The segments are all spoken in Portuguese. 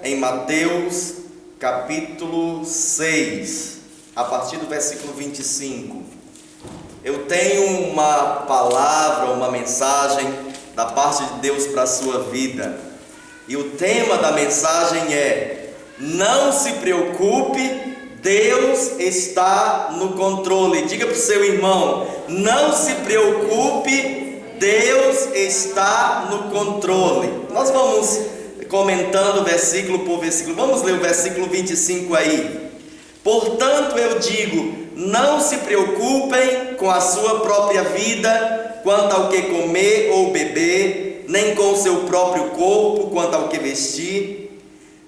Em Mateus capítulo 6, a partir do versículo 25. Eu tenho uma palavra, uma mensagem da parte de Deus para a sua vida. E o tema da mensagem é: não se preocupe, Deus está no controle. Diga para o seu irmão: não se preocupe, Deus está no controle. Nós vamos comentando versículo por versículo. Vamos ler o versículo 25 aí. Portanto eu digo, não se preocupem com a sua própria vida, quanto ao que comer ou beber, nem com o seu próprio corpo, quanto ao que vestir.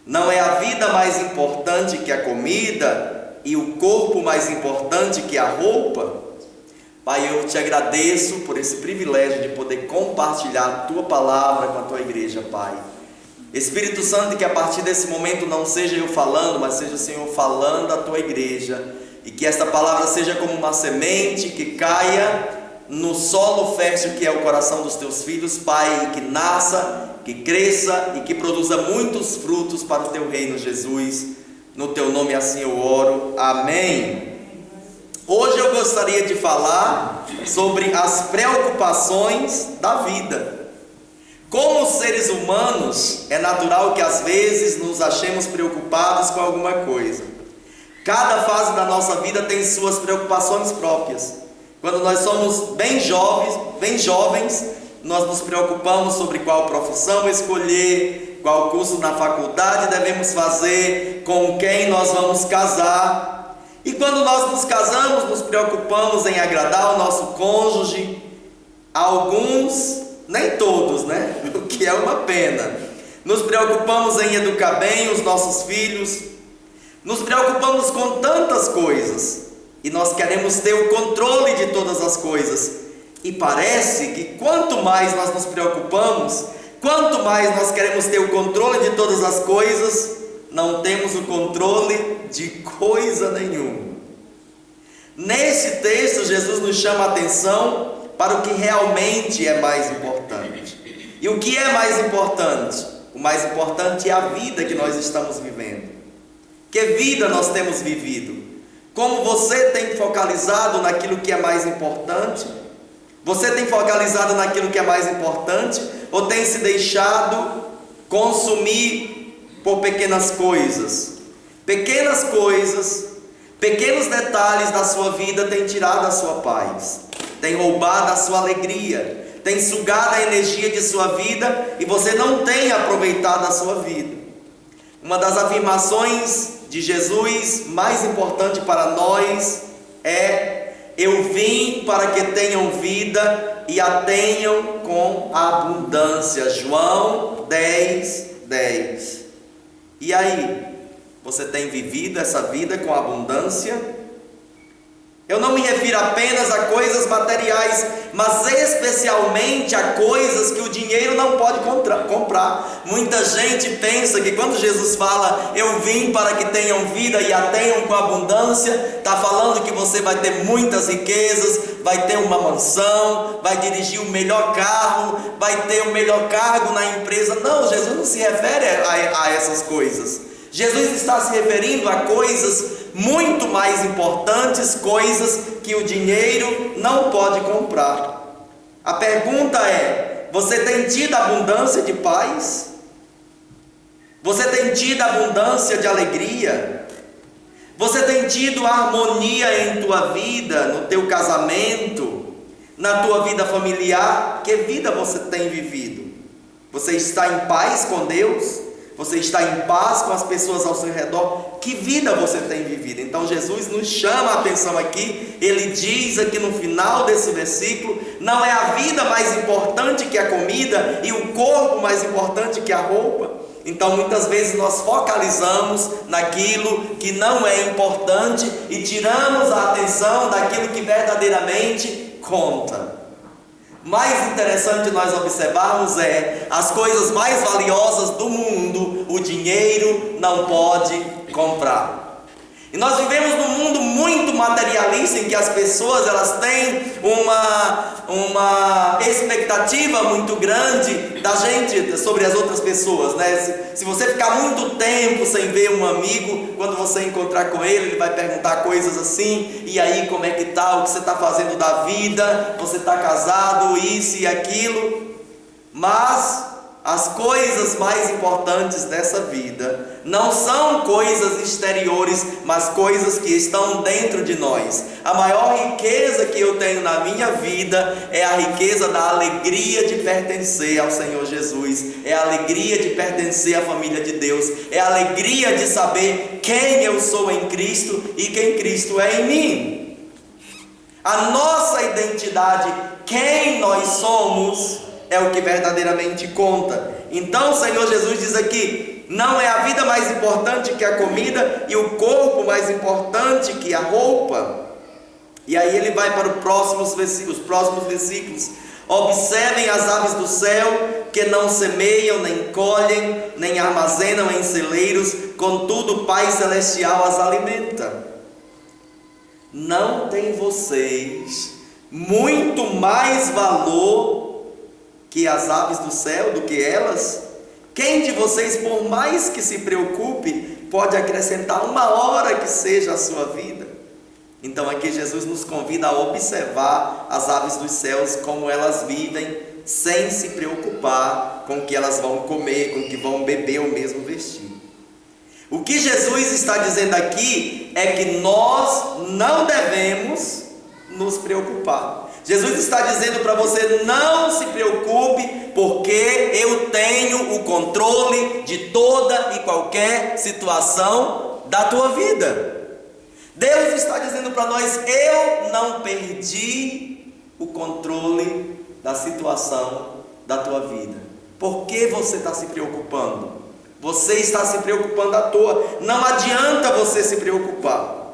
Não é a vida mais importante que a comida, e o corpo mais importante que a roupa? Pai, eu te agradeço por esse privilégio de poder compartilhar a tua palavra com a tua igreja, Pai. Espírito Santo, que a partir desse momento não seja eu falando, mas seja o Senhor falando à tua igreja, e que esta palavra seja como uma semente que caia no solo fértil que é o coração dos teus filhos, Pai, e que nasça, que cresça e que produza muitos frutos para o teu reino, Jesus. No teu nome assim eu oro, amém. Hoje eu gostaria de falar sobre as preocupações da vida. Como seres humanos, é natural que às vezes nos achemos preocupados com alguma coisa. Cada fase da nossa vida tem suas preocupações próprias. Quando nós somos bem jovens, nós nos preocupamos sobre qual profissão escolher, qual curso na faculdade devemos fazer, com quem nós vamos casar. E quando nós nos casamos, nos preocupamos em agradar o nosso cônjuge. Alguns, nem todos, né? O que é uma pena. Nos preocupamos em educar bem os nossos filhos. Nos preocupamos com tantas coisas. E nós queremos ter o controle de todas as coisas. E parece que quanto mais nós nos preocupamos, quanto mais nós queremos ter o controle de todas as coisas, não temos o controle de coisa nenhuma. Nesse texto, Jesus nos chama a atenção para o que realmente é mais importante. E o que é mais importante? O mais importante é a vida que nós estamos vivendo. Que vida nós temos vivido? Como você tem focalizado naquilo que é mais importante? Você tem focalizado naquilo que é mais importante? Ou tem se deixado consumir por pequenas coisas? Pequenas coisas, pequenos detalhes da sua vida têm tirado a sua paz, tem roubado a sua alegria, tem sugado a energia de sua vida e você não tem aproveitado a sua vida. Uma das afirmações de Jesus mais importante para nós é: eu vim para que tenham vida e a tenham com abundância. João 10:10. E aí, você tem vivido essa vida com abundância? Eu não me refiro apenas a coisas materiais, mas especialmente a coisas que o dinheiro não pode comprar. Muita gente pensa que quando Jesus fala, eu vim para que tenham vida e a tenham com abundância, está falando que você vai ter muitas riquezas, vai ter uma mansão, vai dirigir o melhor carro, vai ter o melhor cargo na empresa. Não, Jesus não se refere a essas coisas. Jesus está se referindo a coisas muito mais importantes, coisas que o dinheiro não pode comprar. A pergunta é: você tem tido abundância de paz? Você tem tido abundância de alegria? Você tem tido harmonia em tua vida, no teu casamento, na tua vida familiar? Que vida você tem vivido? Você está em paz com Deus? Você está em paz com as pessoas ao seu redor? Que vida você tem vivido? Então Jesus nos chama a atenção aqui. Ele diz aqui no final desse versículo: não é a vida mais importante que a comida e o corpo mais importante que a roupa? Então muitas vezes nós focalizamos naquilo que não é importante e tiramos a atenção daquilo que verdadeiramente conta. Mais interessante nós observarmos é: as coisas mais valiosas do mundo, o dinheiro não pode comprar. E nós vivemos num mundo muito materialista, em que as pessoas elas têm uma expectativa muito grande da gente sobre as outras pessoas, né? Se você ficar muito tempo sem ver um amigo, quando você encontrar com ele vai perguntar coisas assim: e aí, como é que tá? O que você está fazendo da vida? Você está casado? Isso e aquilo. Mas as coisas mais importantes dessa vida não são coisas exteriores, mas coisas que estão dentro de nós. A maior riqueza que eu tenho na minha vida é a riqueza da alegria de pertencer ao Senhor Jesus, é a alegria de pertencer à família de Deus, é a alegria de saber quem eu sou em Cristo e quem Cristo é em mim. A nossa identidade, quem nós somos, é o que verdadeiramente conta. Então o Senhor Jesus diz aqui: não é a vida mais importante que a comida e o corpo mais importante que a roupa. E aí ele vai para os próximos versículos. Observem as aves do céu, que não semeiam, nem colhem, nem armazenam em celeiros, contudo o Pai Celestial as alimenta. Não tem vocês muito mais valor que as aves do céu, do que elas? Quem de vocês, por mais que se preocupe, pode acrescentar uma hora que seja a sua vida? Então aqui Jesus nos convida a observar as aves dos céus, como elas vivem, sem se preocupar com o que elas vão comer, com o que vão beber ou mesmo vestir. O que Jesus está dizendo aqui é que nós não devemos nos preocupar. Jesus está dizendo para você: não se preocupe, porque eu tenho o controle de toda e qualquer situação da tua vida. Deus está dizendo para nós: eu não perdi o controle da situação da tua vida. Por que você está se preocupando? Você está se preocupando à toa. Não adianta você se preocupar.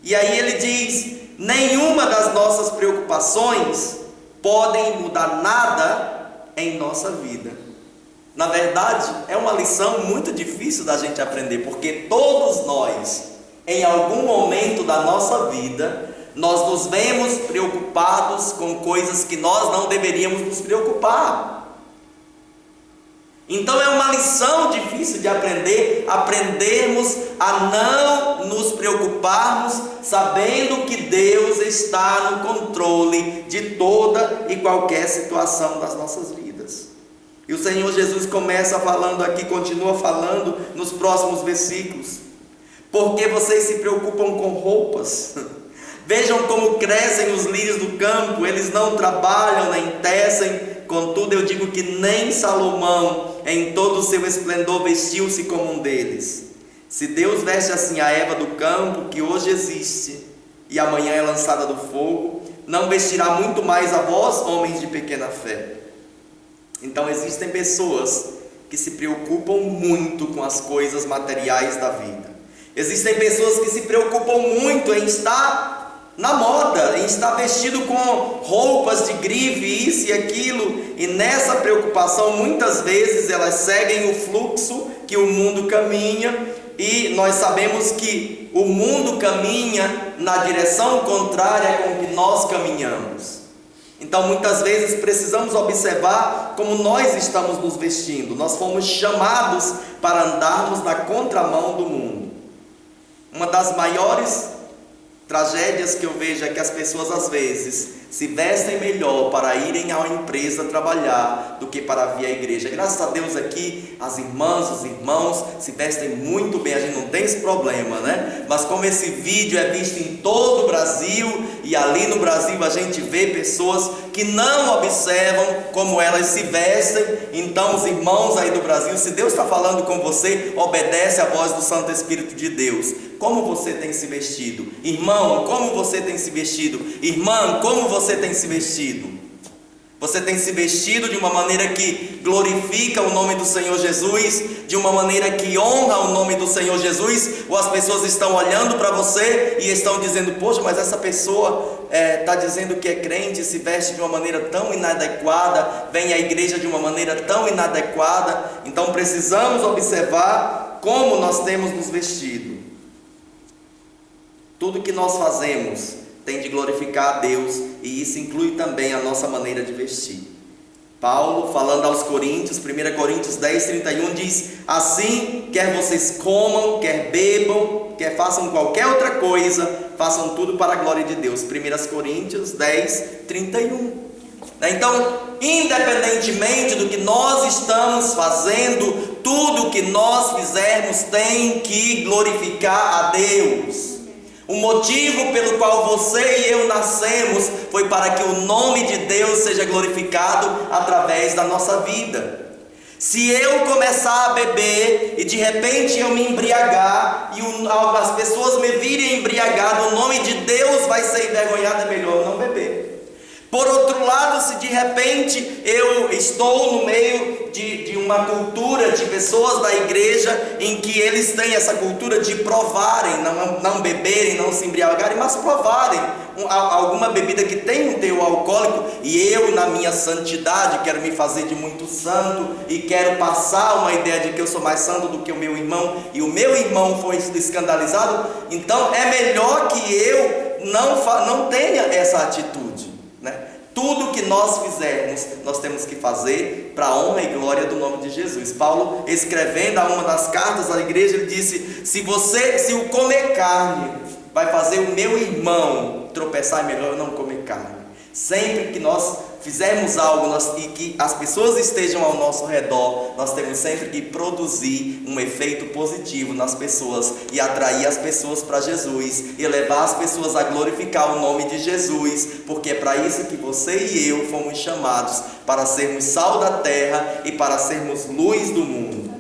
E aí ele diz: nenhuma das nossas preocupações podem mudar nada em nossa vida. Na verdade, é uma lição muito difícil da gente aprender, porque todos nós, em algum momento da nossa vida, nós nos vemos preocupados com coisas que nós não deveríamos nos preocupar. Então é uma lição difícil de aprendermos a não nos preocuparmos, sabendo que Deus está no controle de toda e qualquer situação das nossas vidas. E o Senhor Jesus começa falando aqui, continua falando nos próximos versículos: porque vocês se preocupam com roupas? Vejam como crescem os lírios do campo, eles não trabalham nem tecem. Contudo eu digo que nem Salomão, em todo o seu esplendor, vestiu-se como um deles. Se Deus veste assim a erva do campo, que hoje existe e amanhã é lançada do fogo, não vestirá muito mais a vós, homens de pequena fé. Então existem pessoas que se preocupam muito com as coisas materiais da vida. Existem pessoas que se preocupam muito em estar na moda, em estar vestido com roupas de grife, isso e aquilo, e nessa preocupação muitas vezes elas seguem o fluxo que o mundo caminha, e nós sabemos que o mundo caminha na direção contrária com que nós caminhamos. Então muitas vezes precisamos observar como nós estamos nos vestindo. Nós fomos chamados para andarmos na contramão do mundo. Uma das maiores tragédias que eu vejo é que as pessoas às vezes se vestem melhor para irem à empresa trabalhar do que para vir à igreja. Graças a Deus aqui as irmãs, os irmãos se vestem muito bem, a gente não tem esse problema, né? Mas como esse vídeo é visto em todo o Brasil, e ali no Brasil a gente vê pessoas que não observam como elas se vestem. Então os irmãos aí do Brasil, se Deus está falando com você, obedece à voz do Santo Espírito de Deus. Como você tem se vestido? Irmão, como você tem se vestido? Irmã, como você tem se vestido? Você tem se vestido de uma maneira que glorifica o nome do Senhor Jesus, de uma maneira que honra o nome do Senhor Jesus, ou as pessoas estão olhando para você e estão dizendo: poxa, mas essa pessoa está dizendo que é crente, se veste de uma maneira tão inadequada, vem à igreja de uma maneira tão inadequada. Então precisamos observar como nós temos nos vestido. Tudo que nós fazemos tem de glorificar a Deus, e isso inclui também a nossa maneira de vestir. Paulo, falando aos Coríntios, 1 Coríntios 10:31, diz: assim, quer vocês comam, quer bebam, quer façam qualquer outra coisa, façam tudo para a glória de Deus. 1 Coríntios 10:31. Então, independentemente do que nós estamos fazendo, tudo que nós fizermos tem que glorificar a Deus. O motivo pelo qual você e eu nascemos foi para que o nome de Deus seja glorificado através da nossa vida. Se eu começar a beber e de repente eu me embriagar e as pessoas me virem embriagado, o nome de Deus vai ser envergonhado, é melhor eu não beber. Por outro lado, se de repente eu estou no meio de uma cultura de pessoas da igreja em que eles têm essa cultura de provarem, não beberem, não se embriagarem, mas provarem alguma bebida que tem um teor alcoólico, e eu, na minha santidade, quero me fazer de muito santo e quero passar uma ideia de que eu sou mais santo do que o meu irmão, e o meu irmão foi escandalizado, então é melhor que eu não tenha essa atitude. Tudo que nós fizermos, nós temos que fazer para a honra e glória do nome de Jesus. Paulo, escrevendo a uma das cartas à igreja, ele disse: se o comer carne vai fazer o meu irmão tropeçar, é melhor eu não comer carne. Sempre que nós fizermos algo e que as pessoas estejam ao nosso redor, nós temos sempre que produzir um efeito positivo nas pessoas e atrair as pessoas para Jesus e levar as pessoas a glorificar o nome de Jesus, porque é para isso que você e eu fomos chamados, para sermos sal da terra e para sermos luz do mundo.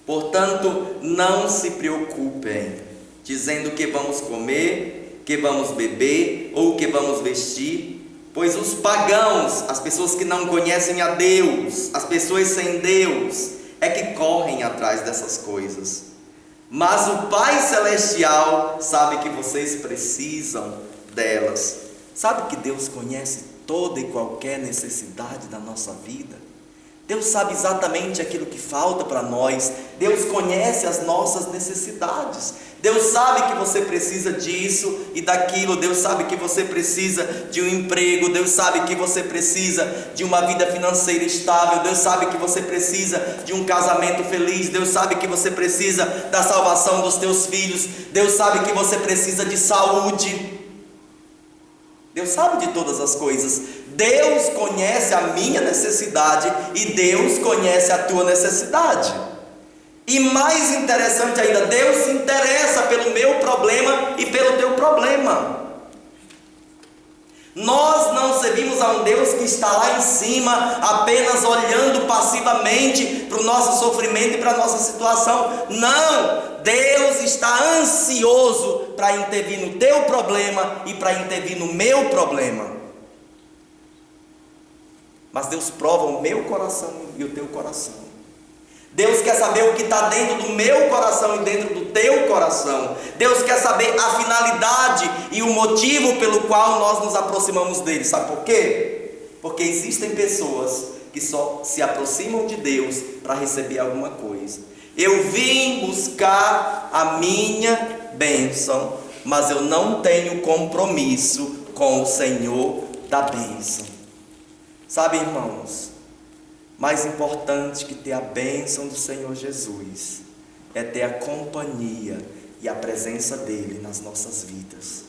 Portanto, não se preocupem dizendo que vamos comer, que vamos beber ou que vamos vestir, pois os pagãos, as pessoas que não conhecem a Deus, as pessoas sem Deus, é que correm atrás dessas coisas. Mas o Pai Celestial sabe que vocês precisam delas. Sabe que Deus conhece toda e qualquer necessidade da nossa vida? Deus sabe exatamente aquilo que falta para nós. Deus conhece as nossas necessidades. Deus sabe que você precisa disso e daquilo. Deus sabe que você precisa de um emprego. Deus sabe que você precisa de uma vida financeira estável. Deus sabe que você precisa de um casamento feliz. Deus sabe que você precisa da salvação dos teus filhos. Deus sabe que você precisa de saúde. Deus sabe de todas as coisas. Deus conhece a minha necessidade e Deus conhece a tua necessidade. E mais interessante ainda, Deus se interessa pelo meu problema e pelo teu problema. Nós não servimos a um Deus que está lá em cima, apenas olhando passivamente para o nosso sofrimento e para a nossa situação. Não! Deus está ansioso para intervir no teu problema e para intervir no meu problema. Mas Deus prova o meu coração e o teu coração. Deus quer saber o que está dentro do meu coração e dentro do teu coração. Deus quer saber a finalidade e o motivo pelo qual nós nos aproximamos dele. Sabe por quê? Porque existem pessoas que só se aproximam de Deus para receber alguma coisa. Eu vim buscar a minha bênção, mas eu não tenho compromisso com o Senhor da bênção. Sabe, irmãos, mais importante que ter a bênção do Senhor Jesus é ter a companhia e a presença dele nas nossas vidas.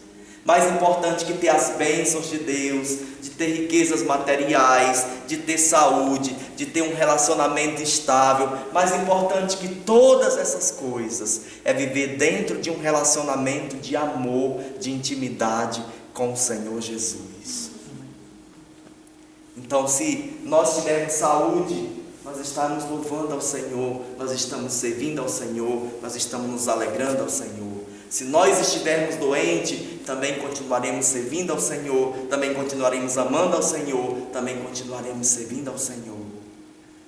Mais importante que ter as bênçãos de Deus, de ter riquezas materiais, de ter saúde, de ter um relacionamento estável, mais importante que todas essas coisas é viver dentro de um relacionamento de amor, de intimidade com o Senhor Jesus. Então, se nós tivermos saúde, nós estamos louvando ao Senhor, nós estamos servindo ao Senhor, nós estamos nos alegrando ao Senhor. Se nós estivermos doentes, também continuaremos servindo ao Senhor, também continuaremos amando ao Senhor, também continuaremos servindo ao Senhor.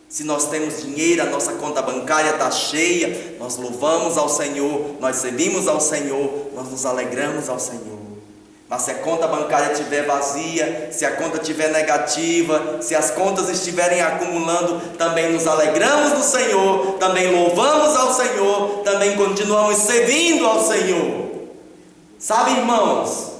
Se nós temos dinheiro, a nossa conta bancária está cheia, nós louvamos ao Senhor, nós servimos ao Senhor, nós nos alegramos ao Senhor. Mas se a conta bancária estiver vazia, se a conta estiver negativa, se as contas estiverem acumulando, também nos alegramos no Senhor, também louvamos ao Senhor, também continuamos servindo ao Senhor. Sabe, irmãos,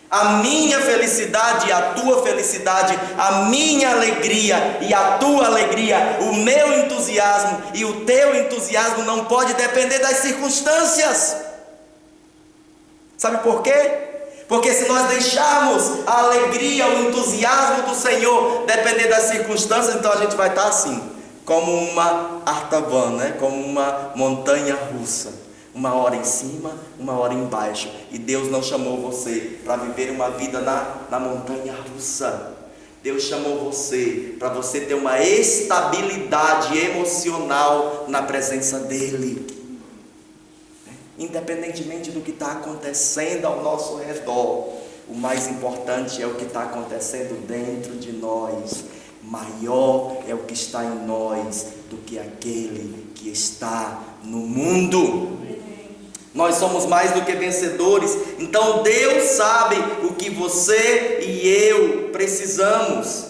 a minha felicidade e a tua felicidade, a minha alegria e a tua alegria, o meu entusiasmo e o teu entusiasmo não pode depender das circunstâncias. Sabe por quê? Porque se nós deixarmos a alegria, o entusiasmo do Senhor depender das circunstâncias, então a gente vai estar assim, como uma artaban, né? Como uma montanha russa, uma hora em cima, uma hora embaixo. E Deus não chamou você para viver uma vida na montanha russa. Deus chamou você para você ter uma estabilidade emocional na presença dEle. Independentemente do que está acontecendo ao nosso redor, o mais importante é o que está acontecendo dentro de nós. Maior é o que está em nós do que aquele que está no mundo. Nós somos mais do que vencedores. Então Deus sabe o que você e eu precisamos.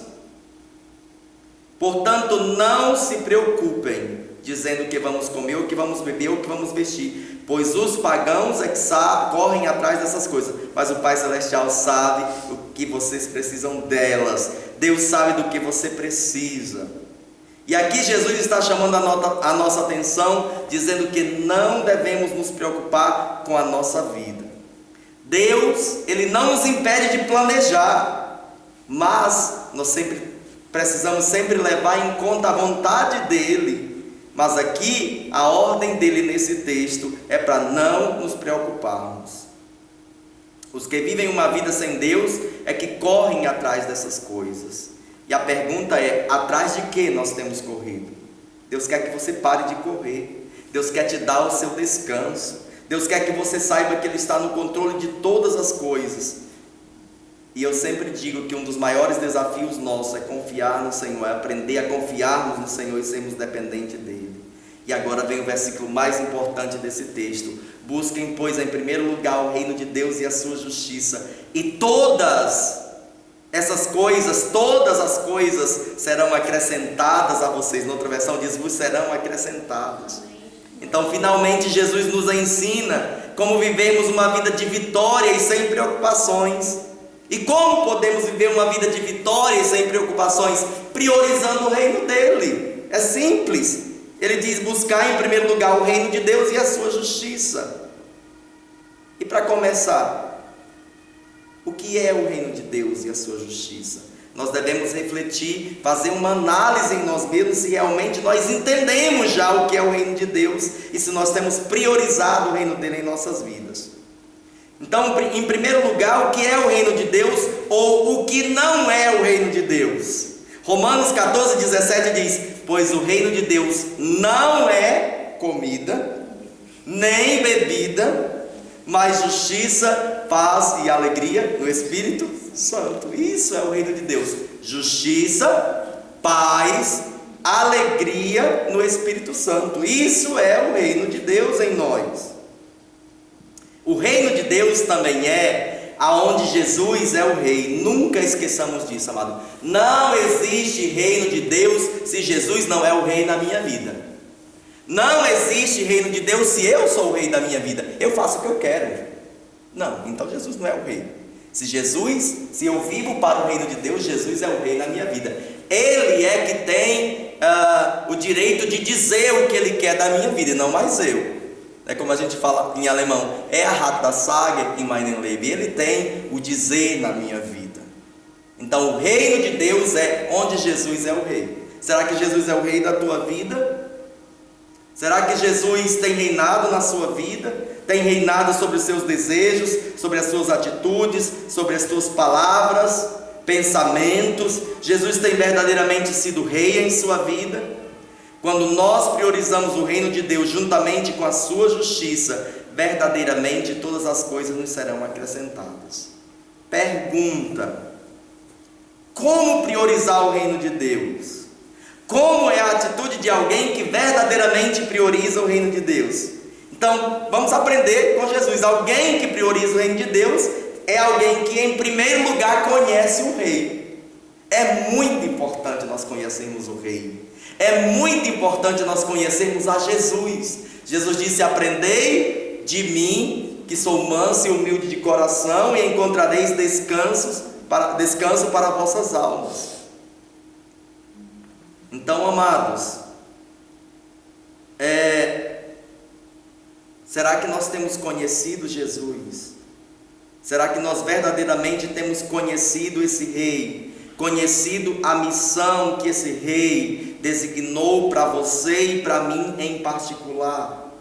Portanto, não se preocupem dizendo o que vamos comer, o que vamos beber, o que vamos vestir, pois os pagãos é que correm atrás dessas coisas, mas o Pai Celestial sabe o que vocês precisam delas. Deus sabe do que você precisa. E aqui Jesus está chamando a nossa atenção, dizendo que não devemos nos preocupar com a nossa vida. Deus, Ele não nos impede de planejar, mas nós precisamos sempre levar em conta a vontade dEle. Mas aqui, a ordem dele nesse texto é para não nos preocuparmos. Os que vivem uma vida sem Deus é que correm atrás dessas coisas. E a pergunta é, atrás de que nós temos corrido? Deus quer que você pare de correr. Deus quer te dar o seu descanso. Deus quer que você saiba que Ele está no controle de todas as coisas. E eu sempre digo que um dos maiores desafios nossos é confiar no Senhor, é aprender a confiarmos no Senhor e sermos dependentes dEle. E agora vem o versículo mais importante desse texto. Busquem, pois, em primeiro lugar o reino de Deus e a sua justiça, e todas as coisas serão acrescentadas a vocês. Noutra versão diz, vos serão acrescentadas. Então, finalmente, Jesus nos ensina como vivemos uma vida de vitória e sem preocupações. E como podemos viver uma vida de vitória e sem preocupações? Priorizando o reino dEle. É simples. Ele diz, buscar em primeiro lugar o reino de Deus e a sua justiça. E para começar, o que é o reino de Deus e a sua justiça? Nós devemos refletir, fazer uma análise em nós mesmos, se realmente nós entendemos já o que é o reino de Deus e se nós temos priorizado o reino dele em nossas vidas. Então, em primeiro lugar, o que é o reino de Deus ou o que não é o reino de Deus? Romanos 14:17 diz, pois o reino de Deus não é comida, nem bebida, mas justiça, paz e alegria no Espírito Santo. Isso é o reino de Deus. Justiça, paz, alegria no Espírito Santo. Isso é o reino de Deus em nós. O reino de Deus também é aonde Jesus é o rei. Nunca esqueçamos disso, amado. Não existe reino de Deus se Jesus não é o rei na minha vida. Não existe reino de Deus se eu sou o rei da minha vida. Eu faço o que eu quero. Não, então Jesus não é o rei. Se eu vivo para o reino de Deus, Jesus é o rei na minha vida. Ele é que tem o direito de dizer o que Ele quer da minha vida, e não mais eu. É como a gente fala em alemão, hat das Sagen in meinem Leben. Ele tem o dizer na minha vida. Então o reino de Deus é onde Jesus é o rei. Será que Jesus é o rei da tua vida? Será que Jesus tem reinado na sua vida? Tem reinado sobre os seus desejos, sobre as suas atitudes, sobre as tuas palavras, pensamentos? Jesus tem verdadeiramente sido rei em sua vida? Quando nós priorizamos o reino de Deus juntamente com a sua justiça, verdadeiramente todas as coisas nos serão acrescentadas. Pergunta: como priorizar o reino de Deus? Como é a atitude de alguém que verdadeiramente prioriza o reino de Deus? Então, vamos aprender com Jesus. Alguém que prioriza o reino de Deus é alguém que em primeiro lugar conhece o Rei. É muito importante nós conhecermos o Rei. É muito importante nós conhecermos a Jesus. Jesus disse: aprendei de mim, que sou manso e humilde de coração, e encontrareis descanso para vossas almas. Então, amados, será que nós temos conhecido Jesus? Será que nós verdadeiramente temos conhecido esse Rei? Conhecido a missão que esse Rei designou para você e para mim em particular?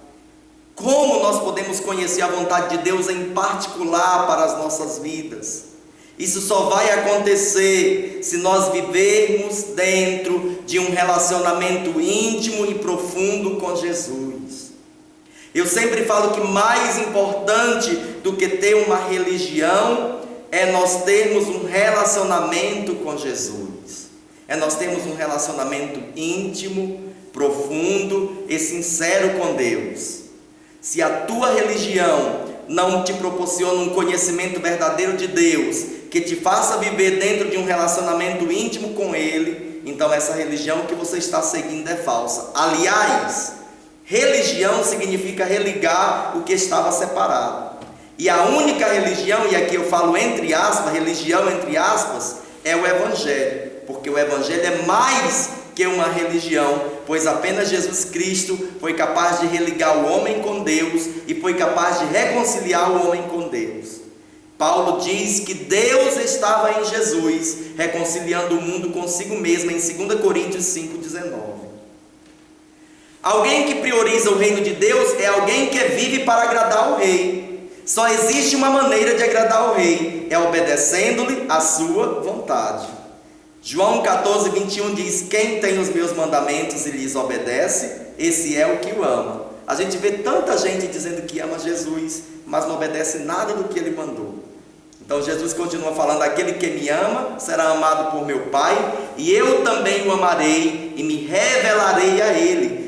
Como nós podemos conhecer a vontade de Deus em particular para as nossas vidas? Isso só vai acontecer se nós vivermos dentro de um relacionamento íntimo e profundo com Jesus. Eu sempre falo que mais importante do que ter uma religião é nós termos um relacionamento com Jesus. É nós termos um relacionamento íntimo, profundo e sincero com Deus. Se a tua religião não te proporciona um conhecimento verdadeiro de Deus, que te faça viver dentro de um relacionamento íntimo com Ele, então essa religião que você está seguindo é falsa. Aliás, religião significa religar o que estava separado. E a única religião, e aqui eu falo entre aspas, religião entre aspas, é o Evangelho. Porque o Evangelho é mais que uma religião, pois apenas Jesus Cristo foi capaz de religar o homem com Deus e foi capaz de reconciliar o homem com Deus. Paulo diz que Deus estava em Jesus, reconciliando o mundo consigo mesmo, em 2 Coríntios 5,19. Alguém que prioriza o reino de Deus é alguém que vive para agradar o Rei. Só existe uma maneira de agradar o Rei, é obedecendo-lhe a sua vontade. João 14:21 diz: quem tem os meus mandamentos e lhes obedece, esse é o que o ama. A gente vê tanta gente dizendo que ama Jesus, mas não obedece nada do que Ele mandou. Então Jesus continua falando: aquele que me ama será amado por meu Pai, e eu também o amarei e me revelarei a Ele.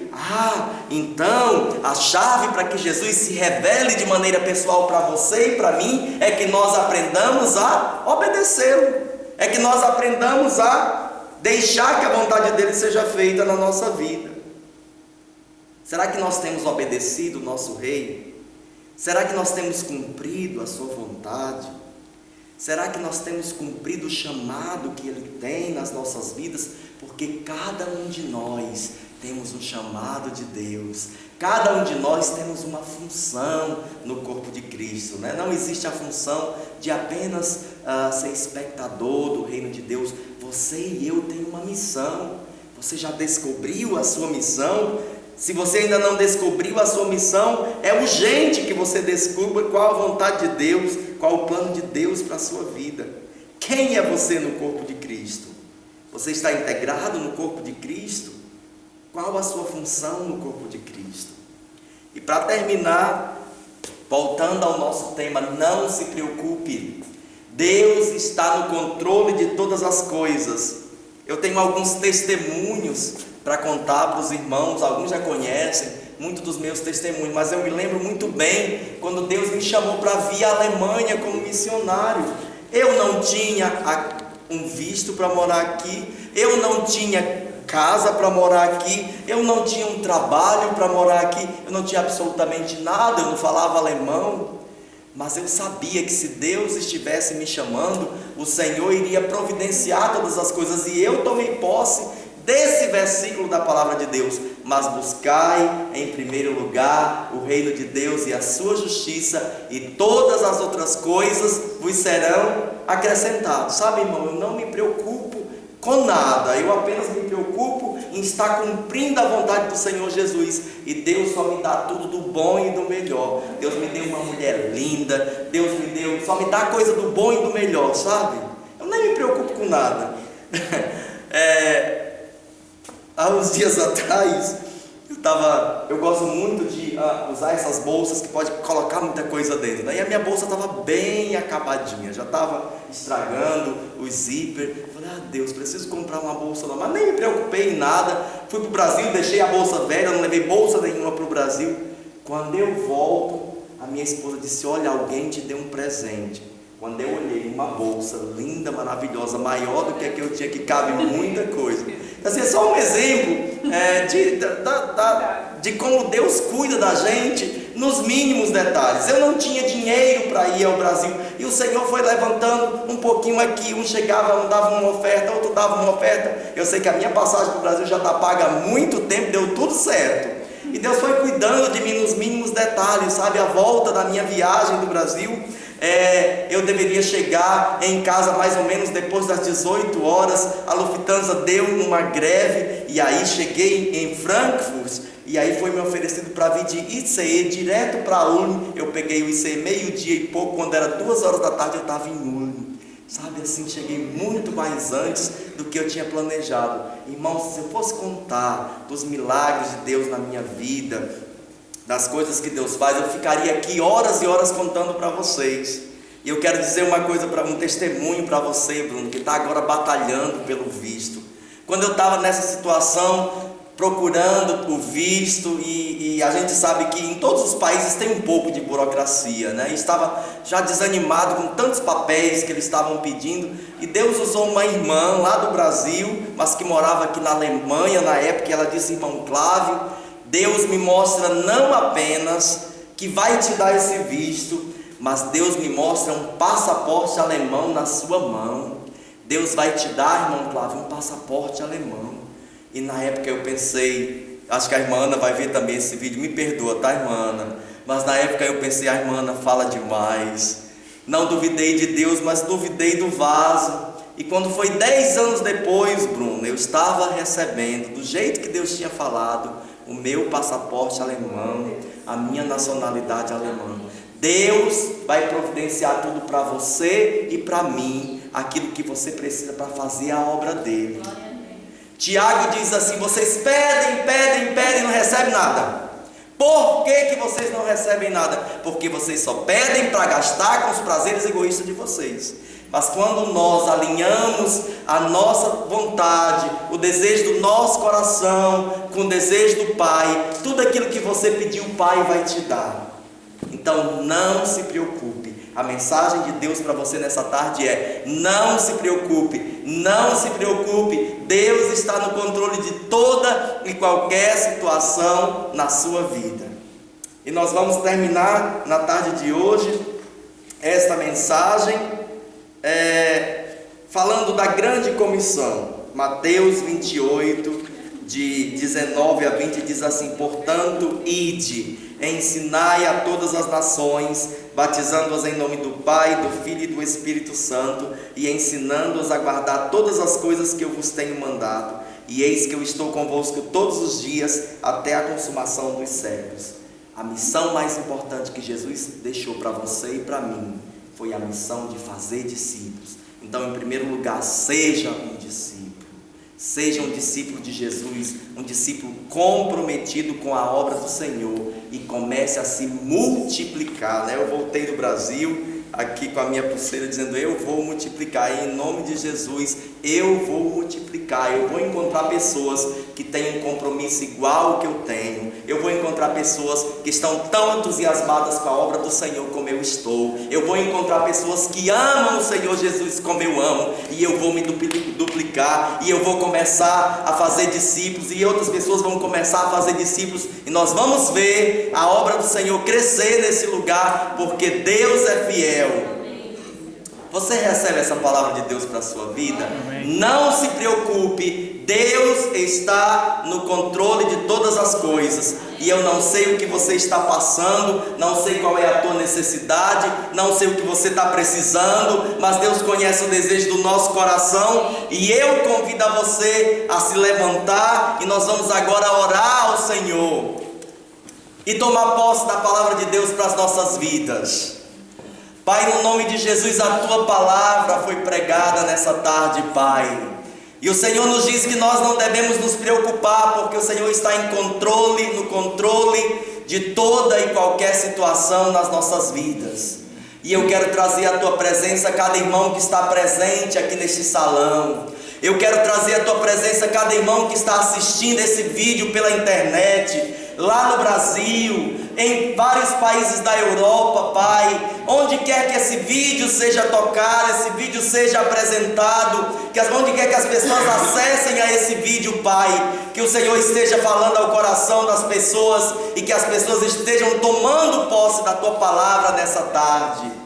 Então a chave para que Jesus se revele de maneira pessoal para você e para mim é que nós aprendamos a obedecê-lo, é que nós aprendamos a deixar que a vontade dele seja feita na nossa vida. Será que nós temos obedecido o nosso Rei? Será que nós temos cumprido a sua vontade? Será que nós temos cumprido o chamado que Ele tem nas nossas vidas? Porque cada um de nós temos um chamado de Deus. Cada um de nós temos uma função no corpo de Cristo, né? Não existe a função de apenas ser espectador do reino de Deus. Você e eu temos uma missão. Você já descobriu a sua missão? Se você ainda não descobriu a sua missão, é urgente que você descubra qual a vontade de Deus, qual o plano de Deus para a sua vida. Quem é você no corpo de Cristo? Você está integrado no corpo de Cristo? Qual a sua função no corpo de Cristo? E para terminar, voltando ao nosso tema, não se preocupe. Deus está no controle de todas as coisas. Eu tenho alguns testemunhos para contar para os irmãos, alguns já conhecem muitos dos meus testemunhos, mas eu me lembro muito bem quando Deus me chamou para vir à Alemanha como missionário. Eu não tinha um visto para morar aqui, eu não tinha casa para morar aqui, eu não tinha um trabalho para morar aqui, eu não tinha absolutamente nada, eu não falava alemão, mas eu sabia que se Deus estivesse me chamando, o Senhor iria providenciar todas as coisas, e eu tomei posse desse versículo da palavra de Deus: mas buscai em primeiro lugar o reino de Deus e a sua justiça, e todas as outras coisas vos serão acrescentadas. Sabe, irmão, eu não me preocupo com nada, eu apenas me preocupo em estar cumprindo a vontade do Senhor Jesus, e Deus só me dá tudo do bom e do melhor. Deus me deu uma mulher linda, Deus me deu, só me dá coisa do bom e do melhor, sabe? Eu nem me preocupo com nada. Há uns dias atrás, eu gosto muito de usar essas bolsas que pode colocar muita coisa dentro, né? E a minha bolsa estava bem acabadinha, já estava estragando o zíper. Eu falei: Deus, preciso comprar uma bolsa nova. Mas nem me preocupei em nada. Fui para o Brasil, deixei a bolsa velha, não levei bolsa nenhuma para o Brasil. Quando eu volto, a minha esposa disse: olha, alguém te deu um presente. Quando eu olhei uma bolsa linda, maravilhosa, maior do que a que eu tinha, que cabe muita coisa. Assim, é só um exemplo de como Deus cuida da gente nos mínimos detalhes. Eu não tinha dinheiro para ir ao Brasil, e o Senhor foi levantando um pouquinho aqui. Um chegava, um dava uma oferta, outro dava uma oferta. Eu sei que a minha passagem para o Brasil já está paga há muito tempo, deu tudo certo. E Deus foi cuidando de mim nos mínimos detalhes, sabe? A volta da minha viagem do Brasil, eu deveria chegar em casa mais ou menos depois das 18 horas. A Lufthansa deu uma greve, e aí cheguei em Frankfurt, e aí foi me oferecido para vir de ICE direto para Ulm. Eu peguei o ICE meio-dia e pouco, quando era 2 horas da tarde eu estava em Ulm. Sabe, assim, cheguei muito mais antes do que eu tinha planejado. Irmãos, se eu fosse contar dos milagres de Deus na minha vida, das coisas que Deus faz, eu ficaria aqui horas e horas contando para vocês. E eu quero dizer uma coisa, um testemunho para você, Bruno, que está agora batalhando pelo visto. Quando eu estava nessa situação, procurando o visto, e a gente sabe que em todos os países tem um pouco de burocracia, né? E estava já desanimado com tantos papéis que eles estavam pedindo, e Deus usou uma irmã lá do Brasil, mas que morava aqui na Alemanha na época, e ela disse: irmão Clávio, Deus me mostra não apenas que vai te dar esse visto, mas Deus me mostra um passaporte alemão na sua mão. Deus vai te dar, irmão Clávio, um passaporte alemão. E na época eu pensei, acho que a irmã Ana vai ver também esse vídeo, me perdoa, tá, irmã Ana? Mas na época eu pensei, a irmã Ana fala demais. Não duvidei de Deus, mas duvidei do vaso. E quando foi 10 anos depois, Bruno, eu estava recebendo, do jeito que Deus tinha falado, o meu passaporte alemão, a minha nacionalidade alemã. Deus vai providenciar tudo para você e para mim, aquilo que você precisa para fazer a obra dele. Tiago diz assim: vocês pedem e não recebem nada. Por que vocês não recebem nada? Porque vocês só pedem para gastar com os prazeres egoístas de vocês. Mas quando nós alinhamos a nossa vontade, o desejo do nosso coração com o desejo do Pai, tudo aquilo que você pediu, o Pai vai te dar. Então não se preocupe. A mensagem de Deus para você nessa tarde é: não se preocupe, não se preocupe. Deus está no controle de toda e qualquer situação na sua vida. E nós vamos terminar na tarde de hoje esta mensagem falando da grande comissão. Mateus 28, de 19 a 20 diz assim: portanto, ide, ensinai a todas as nações, batizando-as em nome do Pai, do Filho e do Espírito Santo, e ensinando-as a guardar todas as coisas que eu vos tenho mandado. E eis que eu estou convosco todos os dias, até a consumação dos séculos. A missão mais importante que Jesus deixou para você e para mim foi a missão de fazer discípulos. Então, em primeiro lugar, seja um discípulo. Seja um discípulo de Jesus, um discípulo comprometido com a obra do Senhor, e comece a se multiplicar, né? Eu voltei do Brasil aqui com a minha pulseira dizendo: eu vou multiplicar, e em nome de Jesus eu vou multiplicar. Eu vou encontrar pessoas que têm um compromisso igual ao que eu tenho. Eu vou encontrar pessoas que estão tão entusiasmadas com a obra do Senhor como eu estou. Eu vou encontrar pessoas que amam o Senhor Jesus como eu amo, e eu vou me duplicar, e eu vou começar a fazer discípulos, e outras pessoas vão começar a fazer discípulos, e nós vamos ver a obra do Senhor crescer nesse lugar, porque Deus é fiel. Você recebe essa palavra de Deus para a sua vida? Amém. Não se preocupe, Deus está no controle de todas as coisas. E eu não sei o que você está passando, não sei qual é a tua necessidade, não sei o que você está precisando, mas Deus conhece o desejo do nosso coração, e eu convido a você a se levantar, e nós vamos agora orar ao Senhor e tomar posse da palavra de Deus para as nossas vidas. Pai, no nome de Jesus, a Tua palavra foi pregada nessa tarde, Pai. E o Senhor nos diz que nós não devemos nos preocupar, porque o Senhor está no controle de toda e qualquer situação nas nossas vidas. E eu quero trazer à Tua presença cada irmão que está presente aqui neste salão. Eu quero trazer à Tua presença cada irmão que está assistindo esse vídeo pela internet. lá no Brasil, em vários países da Europa, Pai, onde quer que esse vídeo seja tocado, esse vídeo seja apresentado, onde quer que as pessoas acessem a esse vídeo, Pai, que o Senhor esteja falando ao coração das pessoas e que as pessoas estejam tomando posse da Tua palavra nessa tarde.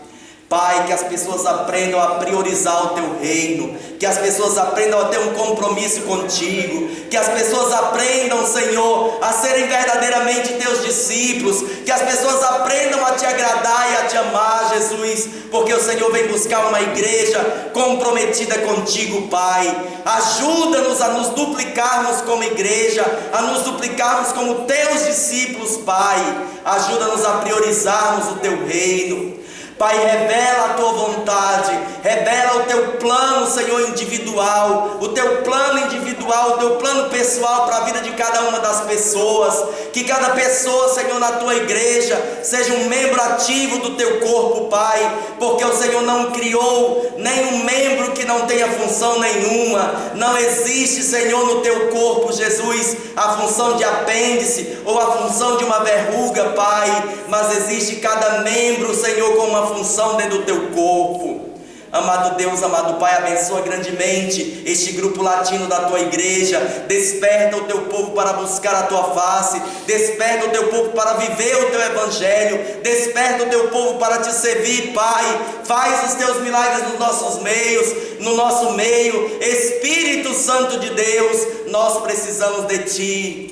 Pai, que as pessoas aprendam a priorizar o Teu reino, que as pessoas aprendam a ter um compromisso contigo, que as pessoas aprendam, Senhor, a serem verdadeiramente Teus discípulos, que as pessoas aprendam a Te agradar e a Te amar, Jesus, porque o Senhor vem buscar uma igreja comprometida contigo, Pai. Ajuda-nos a nos duplicarmos como igreja, a nos duplicarmos como Teus discípulos, Pai. Ajuda-nos a priorizarmos o Teu reino. Pai, revela a Tua vontade, revela o Teu plano, Senhor, individual, o Teu plano individual, o Teu plano pessoal para a vida de cada uma das pessoas, que cada pessoa, Senhor, na Tua igreja, seja um membro ativo do Teu corpo, Pai, porque o Senhor não criou nenhum membro que não tenha função nenhuma. Não existe, Senhor, no Teu corpo, Jesus, a função de apêndice ou a função de uma verruga, Pai, mas existe cada membro, Senhor, com uma função dentro do Teu corpo. Amado Deus, amado Pai, abençoa grandemente este grupo latino da Tua igreja. Desperta o Teu povo para buscar a Tua face. Desperta o Teu povo para viver o Teu evangelho. Desperta o Teu povo para Te servir, Pai. Faz os Teus milagres nos nossos meios, no nosso meio. Espírito Santo de Deus, nós precisamos de Ti.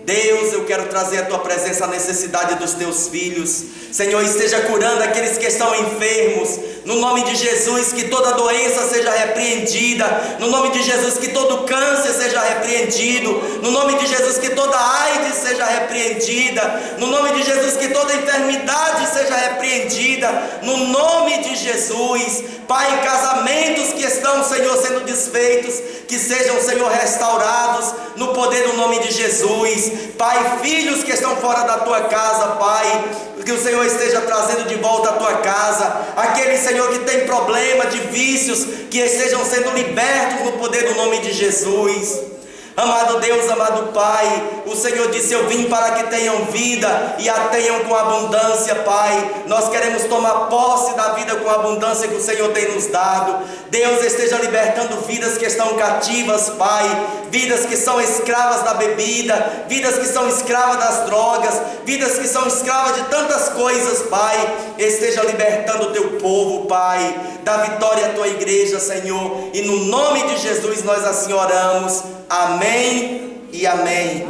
Deus, eu quero trazer a Tua presença à necessidade dos Teus filhos. Senhor, esteja curando aqueles que estão enfermos. No nome de Jesus, que toda doença seja repreendida. No nome de Jesus, que todo câncer seja repreendido. No nome de Jesus, que toda AIDS seja repreendida. No nome de Jesus, que toda enfermidade seja repreendida. No nome de Jesus, Pai, casamentos que estão, Senhor, sendo desfeitos, que sejam, Senhor, restaurados no poder do nome de Jesus. Pai, filhos que estão fora da Tua casa, Pai, que o Senhor esteja trazendo de volta a Tua casa. Aqueles, Senhor, que tem problema de vícios, que estejam sendo libertos no poder do nome de Jesus. Amado Deus, amado Pai, o Senhor disse: eu vim para que tenham vida e a tenham com abundância, Pai. Nós queremos tomar posse da vida com abundância que o Senhor tem nos dado. Deus, esteja libertando vidas que estão cativas, Pai, vidas que são escravas da bebida, vidas que são escravas das drogas, vidas que são escravas de tantas coisas, Pai. Esteja libertando o Teu povo, Pai. Dá vitória à Tua igreja, Senhor, e no nome de Jesus nós assim oramos. Amém e amém.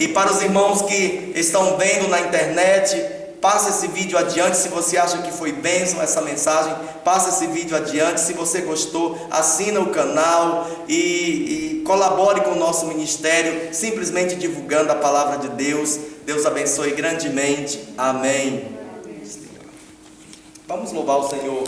E para os irmãos que estão vendo na internet, passe esse vídeo adiante. Se você acha que foi bênção essa mensagem, passe esse vídeo adiante. Se você gostou, assina o canal e colabore com o nosso ministério, simplesmente divulgando a palavra de Deus. Deus abençoe grandemente. Amém. Vamos louvar o Senhor.